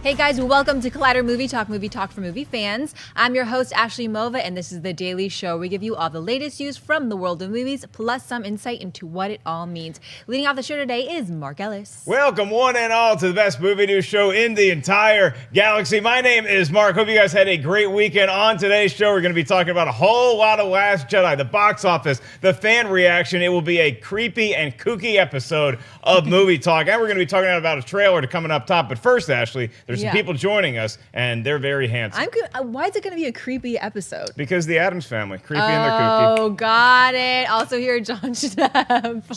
Hey guys, welcome to Collider Movie Talk for movie fans. I'm your host, Ashley Mova, and this is the daily show. We give you all the latest news from the world of movies, plus some insight into what it all means. Leading off the show today is Mark Ellis. Welcome one and all to the best movie news show in the entire galaxy. My name is Mark. Hope you guys had a great weekend. On today's show, we're going to be talking about a whole lot of Last Jedi, the box office, the fan reaction. It will be a creepy and kooky episode of Movie Talk, and we're going to be talking about a trailer coming up top. But first, Ashley, there's some people joining us, and they're very handsome. Why is it going to be a creepy episode? Because the Addams Family, creepy and they're kooky. Oh, got it. Also here, Jon Schnepp.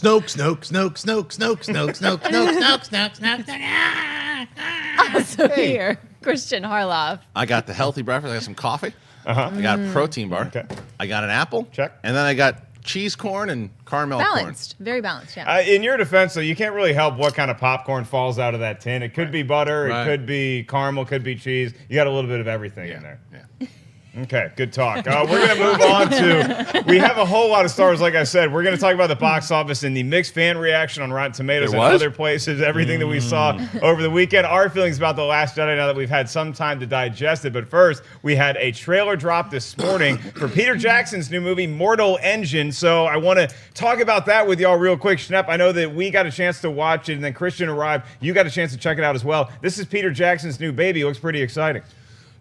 Also here, Kristian Harloff. I got the healthy breakfast. I got some coffee. I got a protein bar. Okay. I got an apple. Check. And then I got cheese corn and caramel Balanced. Very balanced, yeah. In your defense, though, you can't really help what kind of popcorn falls out of that tin. It could be butter, it could be caramel, could be cheese. You got a little bit of everything in there. Yeah. Okay, good talk. We're going to move on to, we have a whole lot of stars, like I said. We're going to talk about the box office and the mixed fan reaction on Rotten Tomatoes and other places, everything that we saw over the weekend. Our feelings about The Last Jedi now that we've had some time to digest it. But first, we had a trailer drop this morning for Peter Jackson's new movie, Mortal Engine. So I want to talk about that with y'all real quick. Schnepp, I know that we got a chance to watch it, and then Kristian arrived. You got a chance to check it out as well. This is Peter Jackson's new baby. It looks pretty exciting.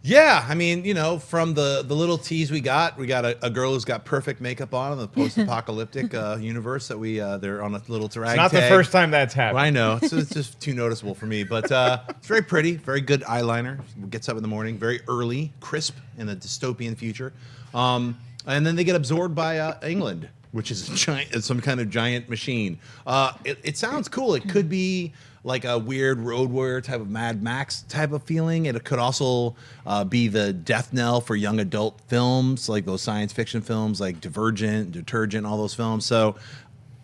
Yeah, I mean, you know, from the little tease we got a girl who's got perfect makeup on in the post-apocalyptic universe that they're on a little ragtag. It's not the first time that's happened. Well, I know, it's just too noticeable for me, but it's very pretty, very good eyeliner. Gets up in the morning, very early, crisp in a dystopian future, and then they get absorbed by England, which is some kind of giant machine. It sounds cool. It could be like a weird Road Warrior type of Mad Max type of feeling. It could also be the death knell for young adult films, like those science fiction films like Divergent, Detergent, all those films. So,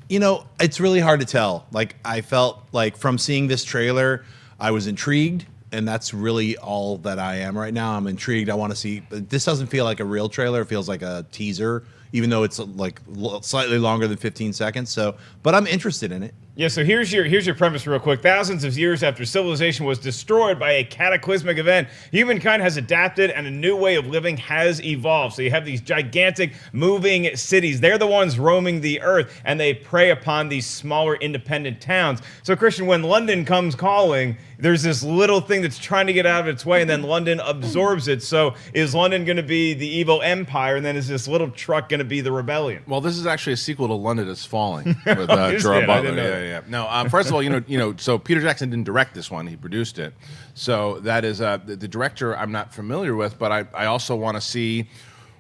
you know, it's really hard to tell. Like, I felt like from seeing this trailer, I was intrigued, and that's really all that I am right now. I'm intrigued. I want to see. This doesn't feel like a real trailer. It feels like a teaser, even though it's like slightly longer than 15 seconds. So, but I'm interested in it. Yeah, so here's your premise real quick. Thousands of years after civilization was destroyed by a cataclysmic event, humankind has adapted and a new way of living has evolved. So you have these gigantic moving cities. They're the ones roaming the earth, and they prey upon these smaller independent towns. So Kristian, when London comes calling, there's this little thing that's trying to get out of its way, and then London absorbs it. So is London going to be the evil empire, and then is this little truck going to be the rebellion? Well, this is actually a sequel to London is Falling with Gerard Butler. Yeah. No, first of all, you know, so Peter Jackson didn't direct this one; he produced it. So that is the director I'm not familiar with, but I also want to see.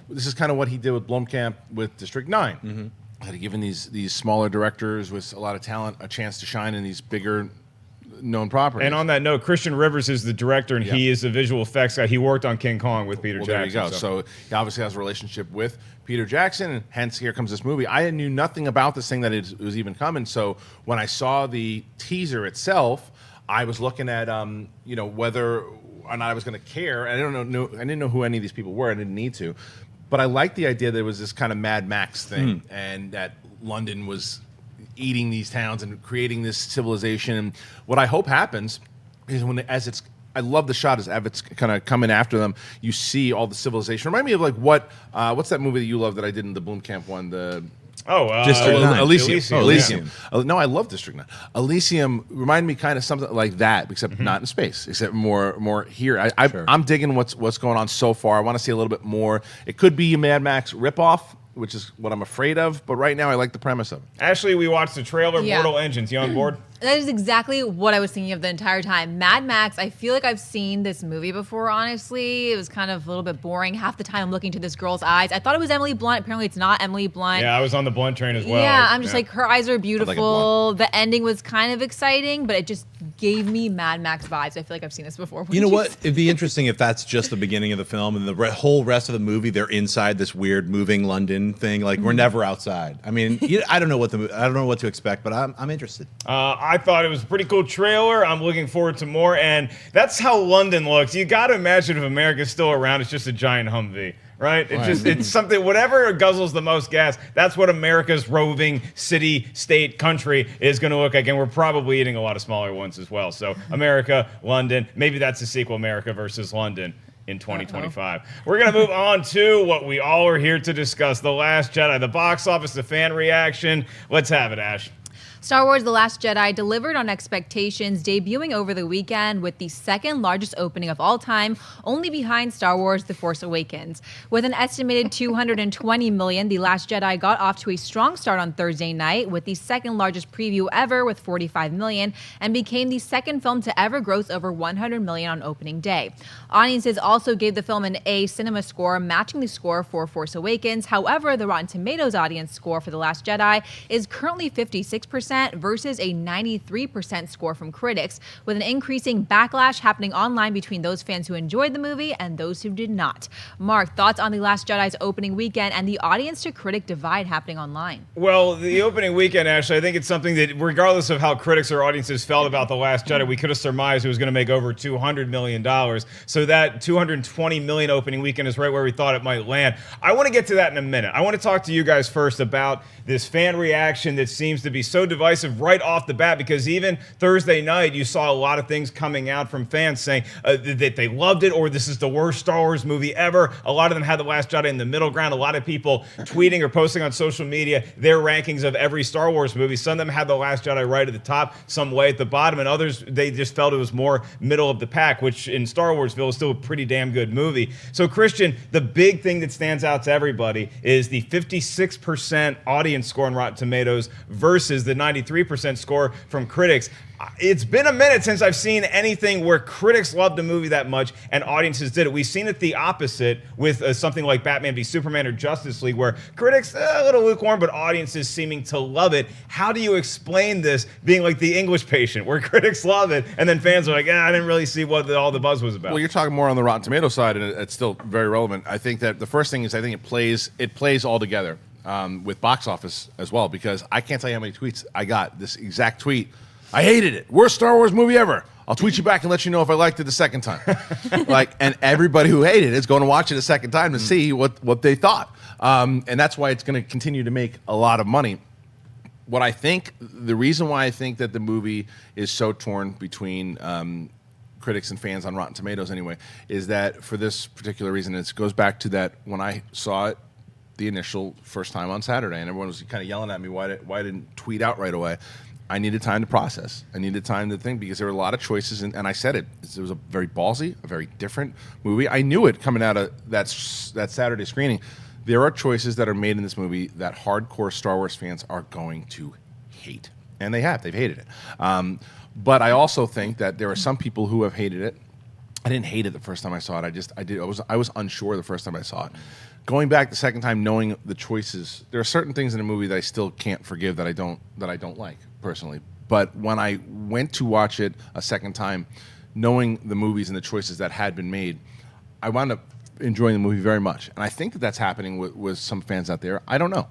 This is kind of what he did with Blomkamp with District 9. Had given these smaller directors with a lot of talent a chance to shine in these bigger known properties. And on that note, Christian Rivers is the director, and he is the visual effects guy. He worked on King Kong with Peter Jackson. There you go. So he obviously has a relationship with Peter Jackson, and hence here comes this movie. I knew nothing about this thing that it was even coming. So when I saw the teaser itself, I was looking at you know, whether or not I was going to care. I didn't know who any of these people were. I didn't need to, but I liked the idea that it was this kind of Mad Max thing, and that London was eating these towns and creating this civilization. And what I hope happens is I love the shot as it's kind of coming after them. You see all the civilization. Remind me of like what's that movie that you love that I did in the Blomkamp one? District 9. Elysium. No, I love District 9. Elysium reminded me kind of something like that, except not in space, except more here. I'm digging what's going on so far. I want to see a little bit more. It could be a Mad Max ripoff, which is what I'm afraid of, but right now I like the premise of it. Ashley, we watched the trailer, Mortal Engines. You on board? That is exactly what I was thinking of the entire time. Mad Max, I feel like I've seen this movie before, honestly. It was kind of a little bit boring. Half the time I'm looking to this girl's eyes. I thought it was Emily Blunt. Apparently it's not Emily Blunt. Yeah, I was on the Blunt train as well. Yeah, I'm just like, her eyes are beautiful. The ending was kind of exciting, but it just gave me Mad Max vibes. I feel like I've seen this before. You know what? It'd be interesting if that's just the beginning of the film, and the whole rest of the movie, they're inside this weird moving London thing. Like, we're never outside. I mean, I don't know what to expect, but I'm interested. I thought it was a pretty cool trailer. I'm looking forward to more, and that's how London looks. You got to imagine if America's still around, it's just a giant Humvee. right? It's something, whatever guzzles the most gas, that's what America's roving city, state, country is going to look like. And we're probably eating a lot of smaller ones as well. So America, London, maybe that's a sequel, America versus London in 2025. We're going to move on to what we all are here to discuss, The Last Jedi, the box office, the fan reaction. Let's have it, Ash. Star Wars The Last Jedi delivered on expectations, debuting over the weekend with the second largest opening of all time, only behind Star Wars The Force Awakens. With an estimated $220 million, The Last Jedi got off to a strong start on Thursday night with the second largest preview ever with $45 million and became the second film to ever gross over $100 million on opening day. Audiences also gave the film an A CinemaScore, matching the score for Force Awakens. However, the Rotten Tomatoes audience score for The Last Jedi is currently 56%, versus a 93% score from critics, with an increasing backlash happening online between those fans who enjoyed the movie and those who did not. Mark, thoughts on The Last Jedi's opening weekend and the audience to critic divide happening online? Well, the opening weekend, Ashley, I think it's something that, regardless of how critics or audiences felt about The Last Jedi, we could have surmised it was going to make over $200 million. So that $220 million opening weekend is right where we thought it might land. I want to get to that in a minute. I want to talk to you guys first about this fan reaction that seems to be so divisive right off the bat, because even Thursday night you saw a lot of things coming out from fans saying that they loved it or this is the worst Star Wars movie ever. A lot of them had The Last Jedi in the middle ground. A lot of people tweeting or posting on social media their rankings of every Star Wars movie. Some of them had The Last Jedi right at the top, some way at the bottom, and others, they just felt it was more middle of the pack, which in Star Warsville is still a pretty damn good movie. So Kristian, the big thing that stands out to everybody is the 56% audience score on Rotten Tomatoes versus the 93% score from critics. It's been a minute since I've seen anything where critics loved a movie that much and audiences did it. We've seen it the opposite with something like Batman v Superman or Justice League, where critics a little lukewarm, but audiences seeming to love it. How do you explain this being like the English Patient, where critics love it and then fans are like, I didn't really see what all the buzz was about? Well, you're talking more on the Rotten Tomatoes side, and it's still very relevant. I think that the first thing is I think it plays all together with box office as well, because I can't tell you how many tweets I got. This exact tweet. I hated it. Worst Star Wars movie ever. I'll tweet you back and let you know if I liked it the second time. And everybody who hated it is going to watch it a second time to see what they thought. And that's why it's going to continue to make a lot of money. What I think, the reason why I think that the movie is so torn between critics and fans on Rotten Tomatoes anyway, is that for this particular reason, it goes back to that when I saw it the initial first time on Saturday, and everyone was kind of yelling at me why I didn't tweet out right away. I needed time to process. I needed time to think, because there were a lot of choices, and I said it. It was a very ballsy, a very different movie. I knew it coming out of that Saturday screening. There are choices that are made in this movie that hardcore Star Wars fans are going to hate, and they have. They've hated it. But I also think that there are some people who have hated it. I didn't hate it the first time I saw it. I was unsure the first time I saw it. Going back the second time, knowing the choices, there are certain things in a movie that I still can't forgive that I don't like personally. But when I went to watch it a second time, knowing the movies and the choices that had been made, I wound up enjoying the movie very much. And I think that that's happening with some fans out there. I don't know.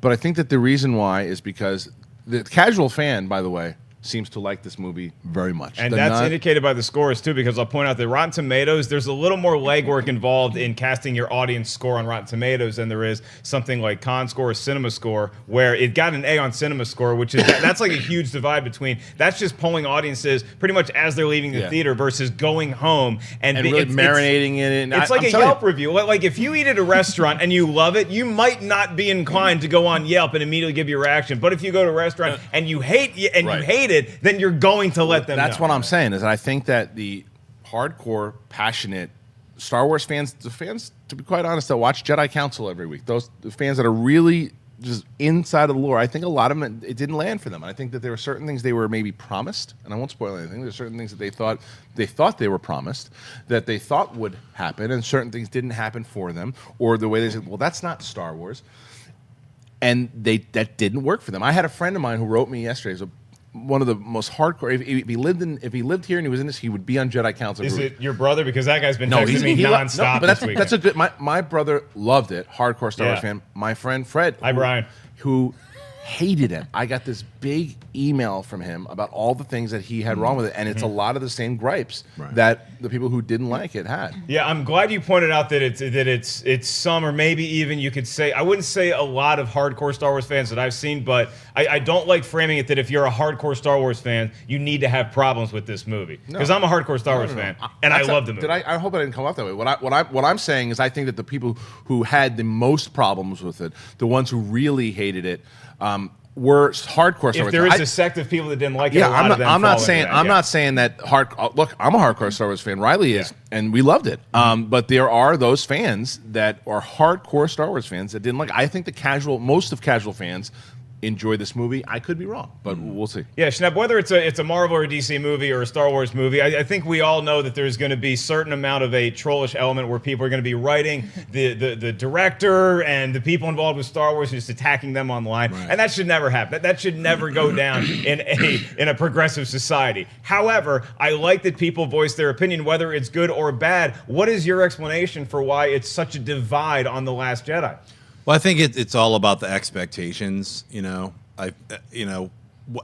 But I think that the reason why is because the casual fan, by the way, seems to like this movie very much. And that's indicated by the scores, too, because I'll point out that Rotten Tomatoes, there's a little more legwork involved in casting your audience score on Rotten Tomatoes than there is something like CinemaScore or CinemaScore, where it got an A on CinemaScore, which is that's like a huge divide between, that's just polling audiences pretty much as they're leaving the theater versus going home and really marinating in it. It's like a Yelp review. Like if you eat at a restaurant and you love it, you might not be inclined to go on Yelp and immediately give your reaction. But if you go to a restaurant and you hate you hate it, then you're going to let them know. That's what I'm saying, is I think that the hardcore, passionate Star Wars fans, the fans, to be quite honest, that watch Jedi Council every week, the fans that are really just inside of the lore, I think a lot of them, it didn't land for them. I think that there were certain things they were maybe promised, and I won't spoil anything. There's certain things that they thought they were promised, that they thought would happen, and certain things didn't happen for them, or the way they said, well, that's not Star Wars. And that didn't work for them. I had a friend of mine who wrote me yesterday. He's one of the most hardcore. If he lived here and he was in this, he would be on Jedi Council. Is it your brother? Because that guy's been texting me nonstop this week. That's a good. My brother loved it. Hardcore Star Wars fan. My friend Fred, hi Brian, who hated it. I got this big email from him about all the things that he had wrong with it, and it's a lot of the same gripes that the people who didn't like it had. Yeah, I'm glad you pointed out that it's some, or maybe even you could say, I wouldn't say a lot of hardcore Star Wars fans that I've seen, but I don't like framing it that if you're a hardcore Star Wars fan, you need to have problems with this movie. Because I'm a hardcore Star Wars fan, and I love the movie. I hope I didn't come off that way. What I'm saying is I think that the people who had the most problems with it, the ones who really hated it, were hardcore Star Wars. If there is a sect of people that didn't like it, yeah, a lot of them I'm not fall saying into that, I'm not saying that look, I'm a hardcore Star Wars fan. Riley is, and we loved it. But there are those fans that are hardcore Star Wars fans that didn't like it. I think most of casual fans enjoy this movie. I could be wrong, but we'll see. Yeah, Schnepp, whether it's a Marvel or a DC movie or a Star Wars movie, I think we all know that there's going to be a certain amount of a trollish element where people are going to be writing the director and the people involved with Star Wars, just attacking them online, and that should never happen. That should never go down in a progressive society. However, I like that people voice their opinion, whether it's good or bad. What is your explanation for why it's such a divide on The Last Jedi? Well, I think it's all about the expectations.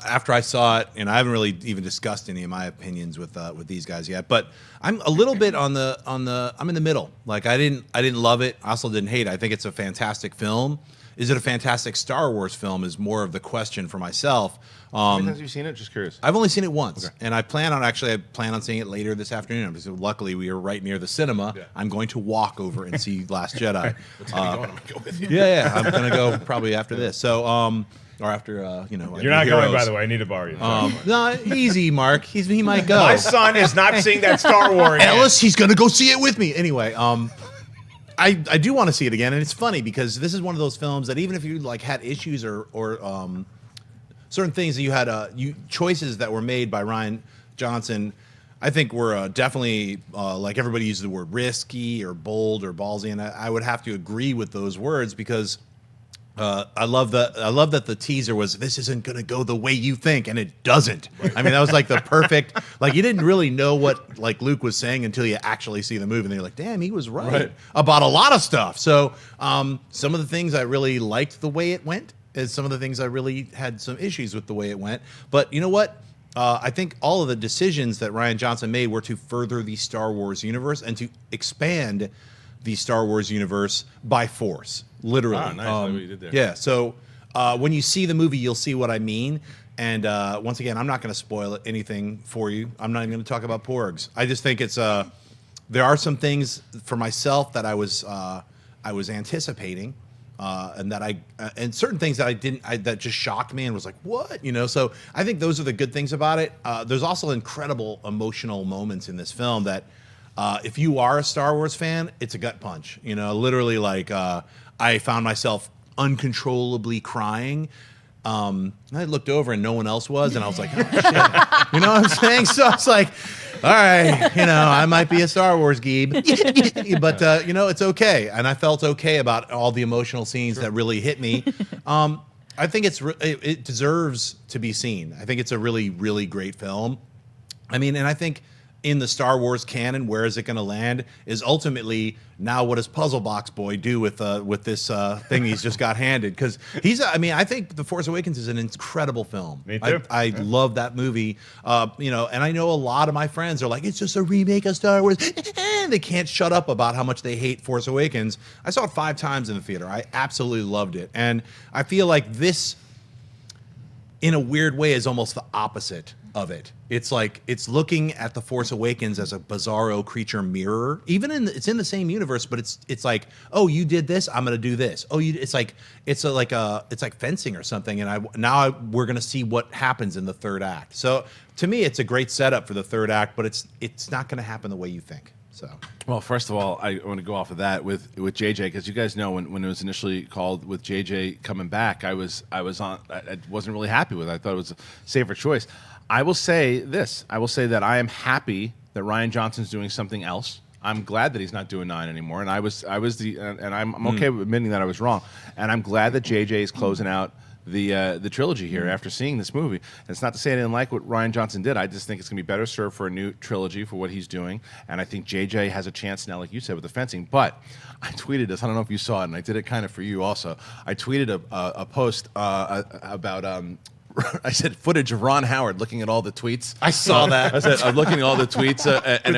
After I saw it, and I haven't really even discussed any of my opinions with these guys yet, but I'm a little bit I'm in the middle. Like I didn't love it. I also didn't hate it. I think it's a fantastic film. Is it a fantastic Star Wars film? Is more of the question for myself. How many times have you seen it? Just curious. I've only seen it once, and I plan on seeing it later this afternoon. Because luckily, we are right near the cinema. Yeah. I'm going to walk over and see Last Jedi. I'm gonna go with you. Yeah, I'm gonna go probably after this. So, or after you're not going, by the way. I need to borrow you. No, easy, Mark. He might go. My son is not seeing that Star Wars. Ellis, he's gonna go see it with me anyway. I do want to see it again, and it's funny because this is one of those films that even if you had issues or certain things that you had choices that were made by Rian Johnson, I think were definitely like everybody uses the word risky or bold or ballsy, and I would have to agree with those words because I love that the teaser was this isn't gonna go the way you think, and it doesn't. Right. I mean, that was like the perfect. Like you didn't really know what Luke was saying until you actually see the movie, and then you're like, damn, he was right about a lot of stuff. So some of the things I really liked the way it went. Is some of the things I really had some issues with the way it went. But you know what? I think all of the decisions that Rian Johnson made were to further the Star Wars universe and to expand the Star Wars universe by force, literally. Ah, nice. What you did there. Yeah. So when you see the movie, you'll see what I mean. And once again, I'm not going to spoil anything for you. I'm not even going to talk about porgs. I just think it's there are some things for myself that I was anticipating. And certain things that that just shocked me and was like, what? So I think those are the good things about it. There's also incredible emotional moments in this film that if you are a Star Wars fan, it's a gut punch. Literally I found myself uncontrollably crying. I looked over and no one else was, and I was like, oh, shit. You know what I'm saying? So I was like, all right, I might be a Star Wars geeb, but it's okay. And I felt okay about all the emotional scenes that really hit me. I think it deserves to be seen. I think it's a really, really great film. I mean, and I think in the Star Wars canon, where is it going to land is ultimately now what does Puzzle Box Boy do with this thing he's just got handed? Because I think The Force Awakens is an incredible film. Me too. I love that movie. And I know a lot of my friends are like, it's just a remake of Star Wars. They can't shut up about how much they hate Force Awakens. I saw it 5 times in the theater. I absolutely loved it. And I feel like this, in a weird way, is almost the opposite of it. It's like it's looking at The Force Awakens as a bizarro creature mirror. Even it's in the same universe, but it's like, oh, you did this, I'm gonna do this. Oh, it's like fencing or something. And we're gonna see what happens in the third act. So to me, it's a great setup for the third act, but it's not gonna happen the way you think. So. Well, first of all, I want to go off of that with JJ, because you guys know when it was initially called with JJ coming back, I wasn't really happy with it. I thought it was a safer choice. I will say this. I will say that I am happy that Rian Johnson's doing something else. I'm glad that he's not doing 9 anymore, and I'm okay with admitting that I was wrong. And I'm glad that JJ is closing out the trilogy here after seeing this movie. And it's not to say I didn't like what Rian Johnson did. I just think it's going to be better served for a new trilogy for what he's doing. And I think JJ has a chance now, like you said, with the fencing. But I tweeted this. I don't know if you saw it, and I did it kind of for you also. I tweeted a post about I said footage of Ron Howard looking at all the tweets. I saw that. I said I'm looking at all the tweets, and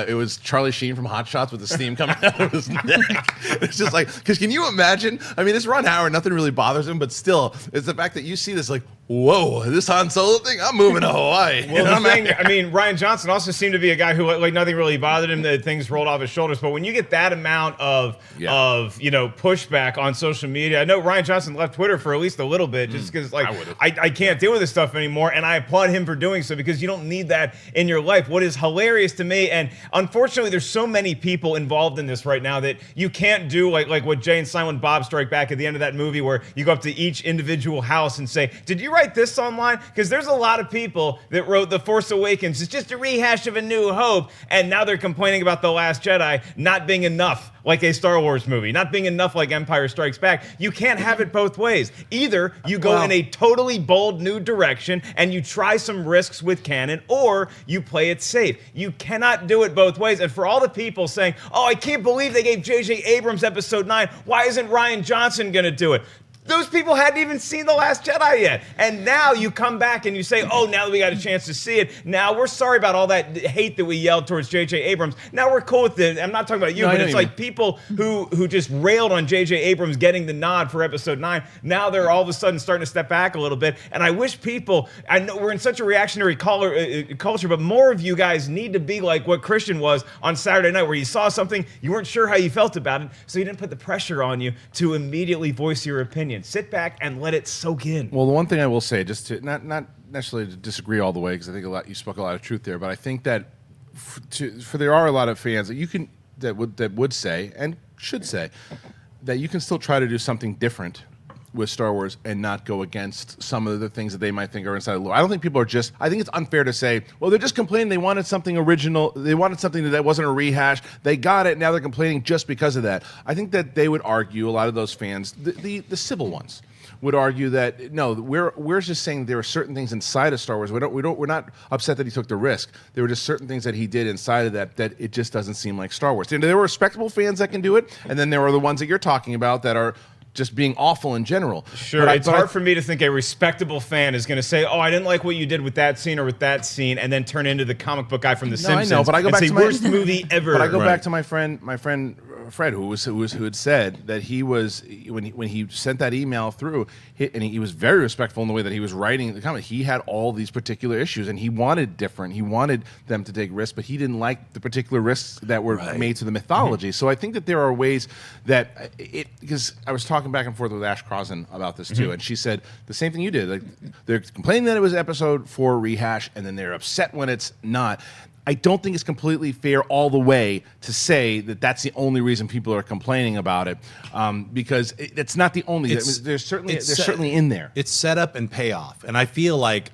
it was Charlie Sheen from Hot Shots with the steam coming out of his neck. It's just like, because can you imagine? I mean, this Ron Howard, nothing really bothers him, but still, it's the fact that you see this like, whoa, this Han Solo thing, I'm moving to Hawaii. Well, the thing, I mean, Rian Johnson also seemed to be a guy who like nothing really bothered him, that things rolled off his shoulders. But when you get that amount of pushback on social media, I know Rian Johnson left Twitter for at least a little bit, just because like I can't deal with this stuff anymore, and I applaud him for doing so, because you don't need that in your life. What is hilarious to me, and unfortunately, there's so many people involved in this right now that you can't do like what Jay and Silent Bob Strike Back at the end of that movie, where you go up to each individual house and say, "Did you write this online?" Because there's a lot of people that wrote The Force Awakens. It's just a rehash of A New Hope, and now they're complaining about The Last Jedi not being enough like a Star Wars movie, not being enough like Empire Strikes Back. You can't have it both ways. Either you go in a totally bold new direction and you try some risks with canon, or you play it safe. You cannot do it both ways. And for all the people saying, "Oh, I can't believe they gave J.J. Abrams Episode 9. Why isn't Rian Johnson going to do it?" Those people hadn't even seen The Last Jedi yet. And now you come back and you say, "Oh, now that we got a chance to see it, now we're sorry about all that hate that we yelled towards J.J. Abrams. Now we're cool with it." I'm not talking about you, but it's like people who just railed on J.J. Abrams getting the nod for Episode 9. Now they're all of a sudden starting to step back a little bit. And I wish people, I know we're in such a reactionary culture, but more of you guys need to be like what Kristian was on Saturday night, where you saw something, you weren't sure how you felt about it, so you didn't put the pressure on you to immediately voice your opinion. Sit back and let it soak in. Well, the one thing I will say, just to not necessarily to disagree all the way, because I think you spoke a lot of truth there, but I think that there are a lot of fans that would say and should say that you can still try to do something different with Star Wars and not go against some of the things that they might think are inside the lore. I don't think people are just, I think it's unfair to say, well, they're just complaining they wanted something original, they wanted something that wasn't a rehash, they got it, now they're complaining just because of that. I think that they would argue, a lot of those fans, the civil ones, would argue that no, we're just saying there are certain things inside of Star Wars. We're not upset that he took the risk. There were just certain things that he did inside of that it just doesn't seem like Star Wars. And there were respectable fans that can do it, and then there are the ones that you're talking about that are just being awful in general. Sure, it's hard for me to think a respectable fan is going to say, "Oh, I didn't like what you did with that scene or with that scene," and then turn into the comic book guy from The Simpsons. I know, but I go back to my worst movie ever. But I go back to my friend Fred, who had said that he was when he sent that email through, and he was very respectful in the way that he was writing the comment. He had all these particular issues, and he wanted different. He wanted them to take risks, but he didn't like the particular risks that were made to the mythology. So I think that there are ways that because I was talking back and forth with Ash Crossan about this too, and she said the same thing you did. Like, they're complaining that it was Episode 4 rehash, and then they're upset when it's not. I don't think it's completely fair all the way to say that that's the only reason people are complaining about it, because it's not the only. There's certainly in there. It's setup and payoff, and I feel like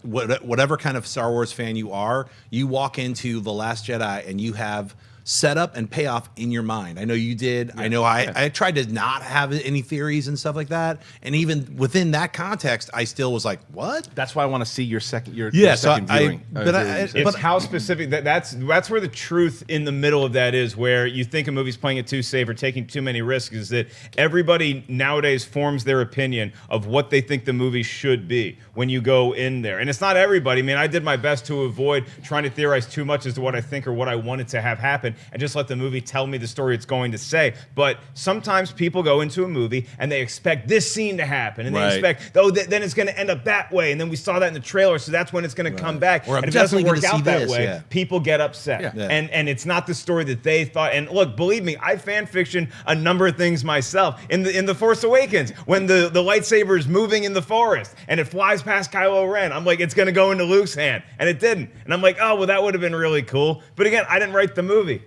whatever kind of Star Wars fan you are, you walk into The Last Jedi and you have setup and payoff in your mind. I know you did. Yeah. I know I tried to not have any theories and stuff like that, and even within that context, I still was like, "What?" That's why I want to see your second viewing. But how specific that's where the truth in the middle of that is, where you think a movie's playing it too safe or taking too many risks, is that everybody nowadays forms their opinion of what they think the movie should be when you go in there. And it's not everybody. I mean, I did my best to avoid trying to theorize too much as to what I think or what I wanted to have happen, and just let the movie tell me the story it's going to say. But sometimes people go into a movie and they expect this scene to happen, and they expect, then it's going to end up that way, and then we saw that in the trailer, so that's when it's going to come back. Or and if it doesn't work out that way, people get upset. Yeah. And it's not the story that they thought. And look, believe me, I fan fiction a number of things myself. In the Force Awakens, when the lightsaber is moving in the forest and it flies past Kylo Ren, I'm like, it's going to go into Luke's hand, and it didn't. And I'm like, oh, well, that would have been really cool. But again, I didn't write the movie.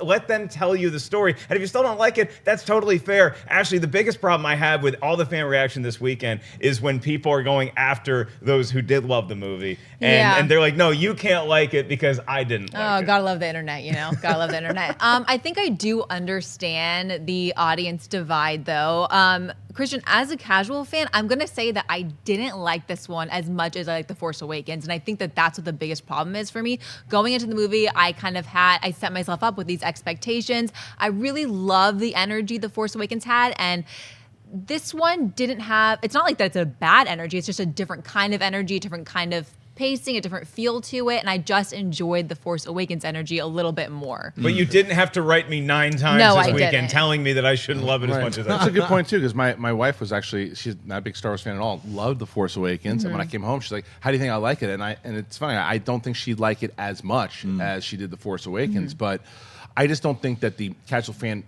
Let them tell you the story. And if you still don't like it, that's totally fair. Actually, the biggest problem I have with all the fan reaction this weekend is when people are going after those who did love the movie. And they're like, no, you can't like it because I didn't like it. Gotta love the internet, you know? Gotta love the internet. I think I do understand the audience divide, though. Kristian, as a casual fan, I'm going to say that I didn't like this one as much as I like The Force Awakens. And I think that that's what the biggest problem is for me. Going into the movie, I set myself up with these expectations. I really love the energy The Force Awakens had. And this one didn't have, it's not like that it's a bad energy. It's just a different kind of energy, a different kind of pacing, a different feel to it, and I just enjoyed The Force Awakens energy a little bit more. But you didn't have to write me 9 times this weekend telling me that I shouldn't love it as much as I did. That's a good point, too, because my wife was actually, she's not a big Star Wars fan at all, loved The Force Awakens, and when I came home, she's like, how do you think I like it? And it's funny, I don't think she'd like it as much as she did The Force Awakens, but I just don't think that the casual fan,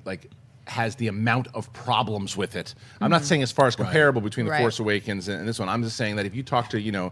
has the amount of problems with it. I'm not saying as far as comparable between The Force Awakens and this one. I'm just saying that if you talk to, Yoda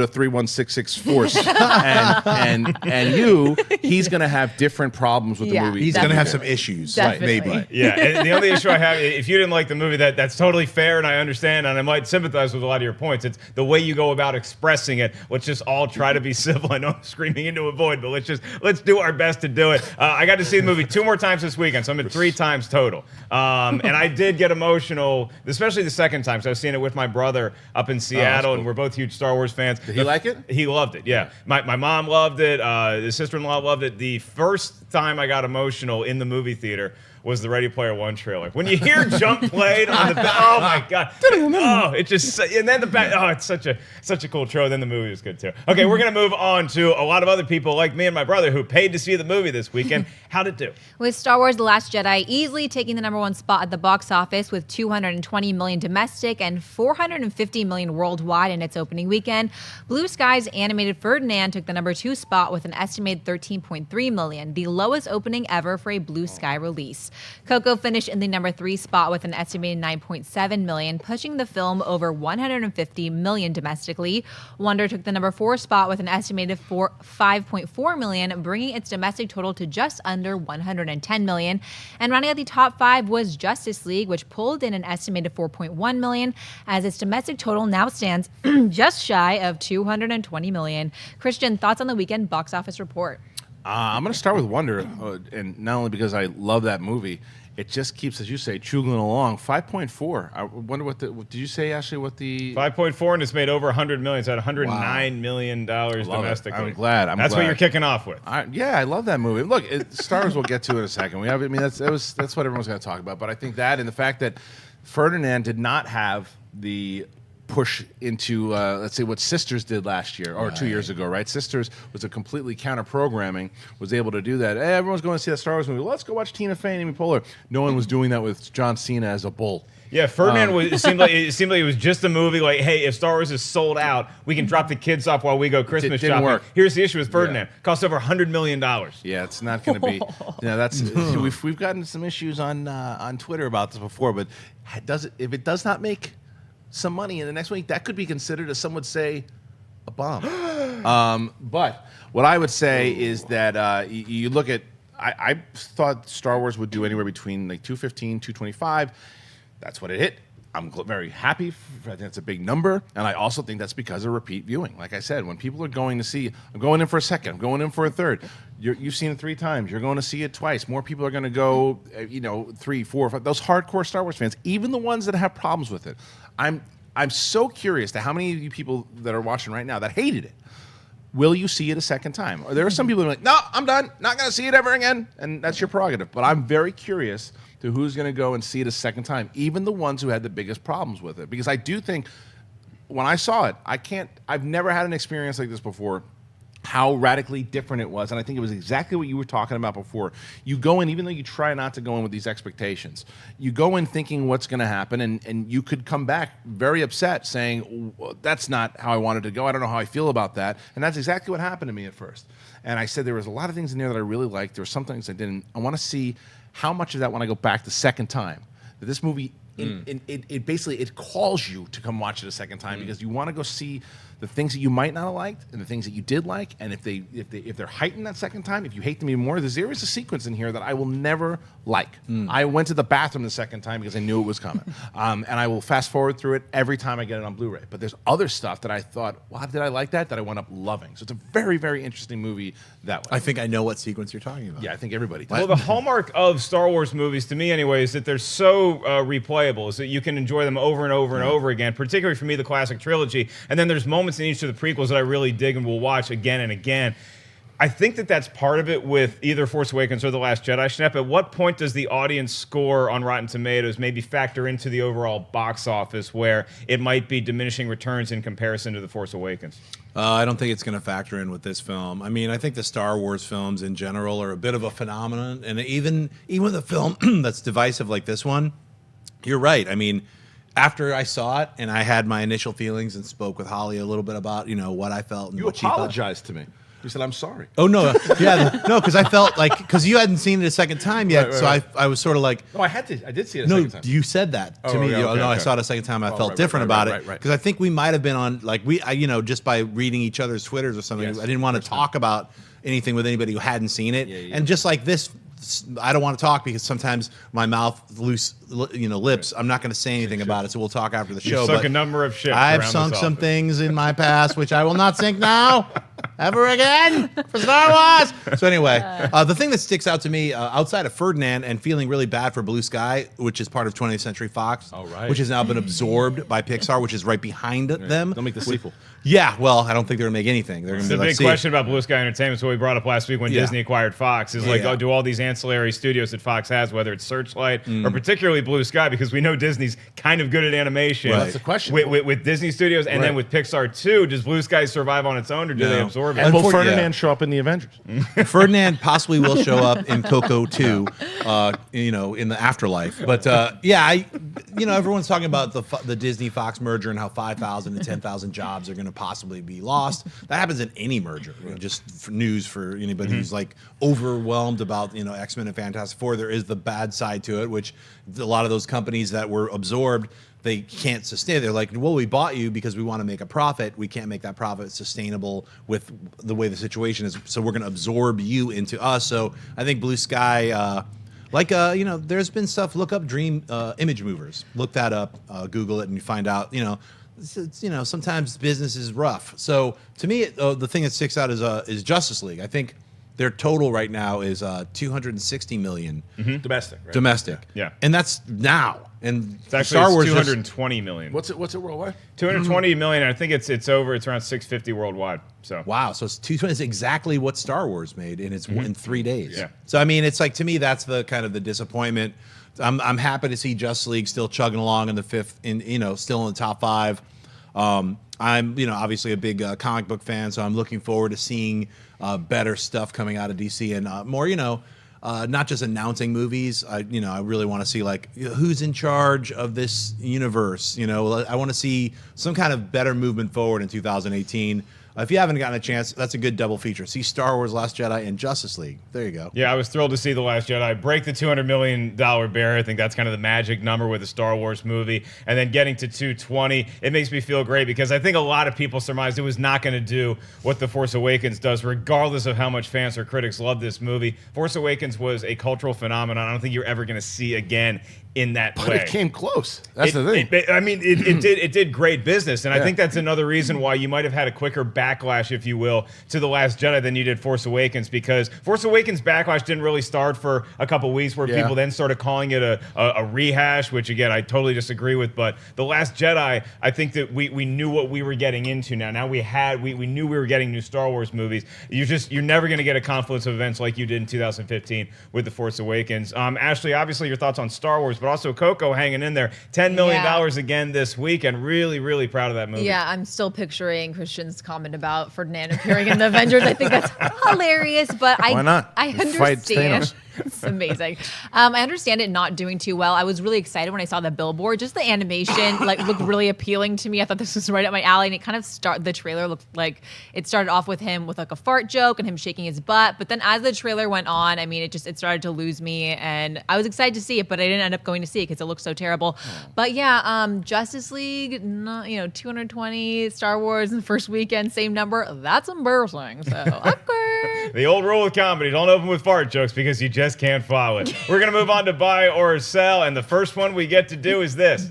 3166 Force and you, he's going to have different problems with the movie. He's going to have some issues, maybe. Yeah, and the only issue I have, if you didn't like the movie, that's totally fair, and I understand, and I might sympathize with a lot of your points. It's the way you go about expressing it. Let's just all try to be civil. I know I'm screaming into a void, but let's do our best to do it. I got to see the movie 2 more times this weekend, so I'm at 3 times total. And I did get emotional, especially the second time. So I was seeing it with my brother up in Seattle, cool. And we're both huge Star Wars fans. Did he like it? He loved it, yeah. My mom loved it. His sister-in-law loved it. The first time I got emotional in the movie theater was the Ready Player One trailer. When you hear Jump played on the back, oh my God. Oh, it just, and then the back, oh, it's such a cool trailer. Then the movie was good too. Okay, we're going to move on to a lot of other people like me and my brother who paid to see the movie this weekend. How'd it do? With Star Wars The Last Jedi easily taking the #1 spot at the box office with $220 million domestic and $450 million worldwide in its opening weekend. Blue Sky's animated Ferdinand took the #2 spot with an estimated $13.3 million, the lowest opening ever for a Blue Sky release. Coco finished in the #3 spot with an estimated $9.7 million, pushing the film over $150 million domestically. Wonder took the #4 spot with an estimated $5.4 million, bringing its domestic total to just under $110 million. And rounding out the top 5 was Justice League, which pulled in an estimated $4.1 million, as its domestic total now stands just shy of $220 million. Kristian, thoughts on the weekend box office report? I'm going to start with Wonder, and not only because I love that movie, it just keeps, as you say, chugging along. 5.4. I wonder what did you say, Ashley, what the... 5.4, and it's made over $100 million. It's at $109 million domestically. I'm glad. That's what you're kicking off with. Yeah, I love that movie. Look, Star Wars we'll get to in a second. That's what everyone's going to talk about. But I think that and the fact that Ferdinand did not have the push into, let's say, what Sisters did last year or 2 years ago, right? Sisters was a completely counter-programming, was able to do that. Hey, everyone's going to see that Star Wars movie. Let's go watch Tina Fey and Amy Poehler. No one was doing that with John Cena as a bull. Yeah, Ferdinand it seemed like it was just a movie like, hey, if Star Wars is sold out, we can drop the kids off while we go Christmas shopping. Work. Here's the issue with Ferdinand. Cost over $100 million. Yeah, it's not going to be. That's we've gotten some issues on Twitter about this before, but if it does not make some money in the next week, that could be considered, as some would say, a bomb. But what I would say is that you look at, I thought Star Wars would do anywhere between like 215, 225. That's what it hit. I'm very happy. I think that's a big number. And I also think that's because of repeat viewing. Like I said, when people are going to see, I'm going in for a second, I'm going in for a third. You've seen it 3 times. You're going to see it twice. More people are going to go, 3, 4, 5. Those hardcore Star Wars fans, even the ones that have problems with it. I'm so curious to how many of you people that are watching right now that hated it, will you see it a second time? Or there are some people that are like, no, I'm done. Not going to see it ever again. And that's your prerogative. But I'm very curious to who's going to go and see it a second time, even the ones who had the biggest problems with it. Because I do think when I saw it, I've never had an experience like this before, how radically different it was. And I think it was exactly what you were talking about before. You go in, even though you try not to go in with these expectations, you go in thinking what's going to happen, and you could come back very upset saying, well, that's not how I wanted to go. I don't know how I feel about that. And that's exactly what happened to me at first. And I said there was a lot of things in there that I really liked. There were some things I didn't. I want to see how much of that when I go back the second time. That this movie, it basically, it calls you to come watch it a second time because you want to go see the things that you might not have liked and the things that you did like, and if they're heightened that second time, if you hate them even more, there is a sequence in here that I will never like. I went to the bathroom the second time because I knew it was coming, and I will fast forward through it every time I get it on Blu-ray. But there's other stuff that I thought, wow, did I like that I wound up loving. So it's a very, very interesting movie that way. I think I know what sequence you're talking about. Yeah, I think everybody does. Well, the hallmark of Star Wars movies, to me anyway, is that they're so replayable enjoyable is that you can enjoy them over and over and over again, particularly for me, the classic trilogy. And then there's moments in each of the prequels that I really dig and will watch again and again. I think that that's part of it with either Force Awakens or The Last Jedi. Schnepp, at what point does the audience score on Rotten Tomatoes maybe factor into the overall box office where it might be diminishing returns in comparison to The Force Awakens? I don't think it's going to factor in with this film. I mean, I think the Star Wars films in general are a bit of a phenomenon. And even with a film that's divisive like this one, you're right. I mean, after I saw it and I had my initial feelings and spoke with Holly a little bit about, what I felt and what she thought. You apologized to me. You said, I'm sorry. Oh, no. Yeah, no, because I felt like, because you hadn't seen it a second time yet, so I was sort of like. No, I did see it a second time. No, you said that to me. I saw it a second time. I felt different about it. Because I think we might have been on, just by reading each other's Twitters or something, I didn't want to talk about anything with anybody who hadn't seen it. Yeah. And just like this, I don't want to talk because sometimes my mouth loose, lips. I'm not going to say anything about it, so we'll talk after the show. You've sunk a number of ships. I've sunk some things in my past, which I will not sink now, ever again, for Star Wars. So anyway, the thing that sticks out to me, outside of Ferdinand and feeling really bad for Blue Sky, which is part of 20th Century Fox, which has now been absorbed by Pixar, which is right behind them. Don't make the sequel. Yeah, well, I don't think they're going to make anything. They're going to be the big question about Blue Sky Entertainment, so we brought up last week when Disney acquired Fox, is do all these ancillary studios that Fox has, whether it's Searchlight or particularly Blue Sky, because we know Disney's kind of good at animation. Well, that's the question. With Disney Studios and then with Pixar too, does Blue Sky survive on its own or do they absorb it? And will Ferdinand show up in the Avengers? Ferdinand possibly will show up in Coco 2, in the afterlife. But everyone's talking about the Disney Fox merger and how 5,000 to 10,000 jobs are going to possibly be lost. That happens in any merger. Just for news for anybody who's like overwhelmed about X-Men and Fantastic Four. There is the bad side to it, which a lot of those companies that were absorbed, they can't sustain. They're like, well, we bought you because we want to make a profit. We can't make that profit sustainable with the way the situation is. So we're going to absorb you into us. So I think Blue Sky. There's been stuff. Look up Dream Image Movers. Look that up. Google it, and you find out. Sometimes business is rough. So to me, the thing that sticks out is Justice League. I think their total right now is $260 million domestic. Right? Domestic. Yeah, and that's now. And it's actually Star Wars $220 million. What's it worldwide? $220 million. I think it's around $650 worldwide. So wow, so it's 220 is exactly what Star Wars made, and it's in 3 days. Yeah. So I mean, it's like, to me, that's the kind of the disappointment. I'm happy to see Justice League still chugging along in the fifth, still in the top 5. I'm obviously a big comic book fan, so I'm looking forward to seeing better stuff coming out of DC and more, not just announcing movies. I really want to see who's in charge of this universe. I want to see some kind of better movement forward in 2018. If you haven't gotten a chance, that's a good double feature. See Star Wars, Last Jedi, and Justice League. There you go. Yeah, I was thrilled to see The Last Jedi break the $200 million barrier. I think that's kind of the magic number with a Star Wars movie. And then getting to 220, it makes me feel great because I think a lot of people surmised it was not going to do what The Force Awakens does, regardless of how much fans or critics love this movie. Force Awakens was a cultural phenomenon I don't think you're ever going to see again in that way. But it came close. That's the thing. It did great business, and I think that's another reason why you might have had a quicker backlash, if you will, to The Last Jedi than you did Force Awakens, because Force Awakens backlash didn't really start for a couple weeks, where people then started calling it a rehash, which again I totally disagree with. But The Last Jedi, I think that we knew what we were getting into. Now we knew we were getting new Star Wars movies. You're never going to get a confluence of events like you did in 2015 with The Force Awakens. Ashley, obviously your thoughts on Star Wars, but also Coco hanging in there. $10 million again this week, and really, really proud of that movie. Yeah, I'm still picturing Christian's comment about Ferdinand appearing in the Avengers. I think that's hilarious, but why not? I understand. It's amazing. I understand it not doing too well. I was really excited when I saw the billboard. Just the animation looked really appealing to me. I thought this was right up my alley, and it kind of the trailer looked like it started off with him with a fart joke and him shaking his butt. But then as the trailer went on, I mean, it started to lose me, and I was excited to see it, but I didn't end up going to see it because it looked so terrible. But yeah, Justice League, 220, Star Wars in the first weekend, same number. That's embarrassing. So awkward. The old rule of comedy: don't open with fart jokes because you just can't follow it. We're going to move on to buy or sell, and the first one we get to do is this.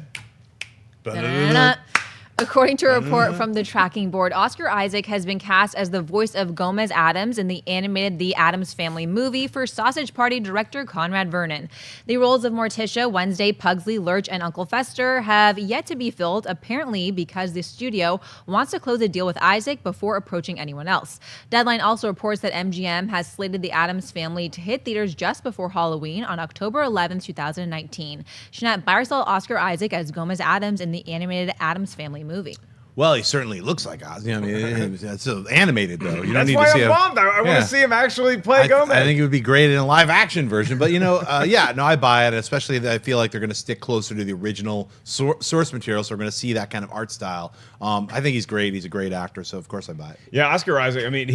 According to a report from the tracking board, Oscar Isaac has been cast as the voice of Gomez Addams in the animated The Addams Family movie for Sausage Party director Conrad Vernon. The roles of Morticia, Wednesday, Pugsley, Lurch, and Uncle Fester have yet to be filled, apparently because the studio wants to close a deal with Isaac before approaching anyone else. Deadline also reports that MGM has slated The Addams Family to hit theaters just before Halloween on October 11, 2019. Schnepp buy or sell Oscar Isaac as Gomez Addams in the animated Addams Family movie. Well, he certainly looks like Oz. I mean, it's so animated though. You don't That's need why to see I'm bummed. I want to see him actually play Gomez. I think it would be great in a live action version, but I buy it. Especially that I feel like they're going to stick closer to the original source material, so we're going to see that kind of art style. I think he's great. He's a great actor, so of course I buy it. Yeah, Oscar Isaac. I mean,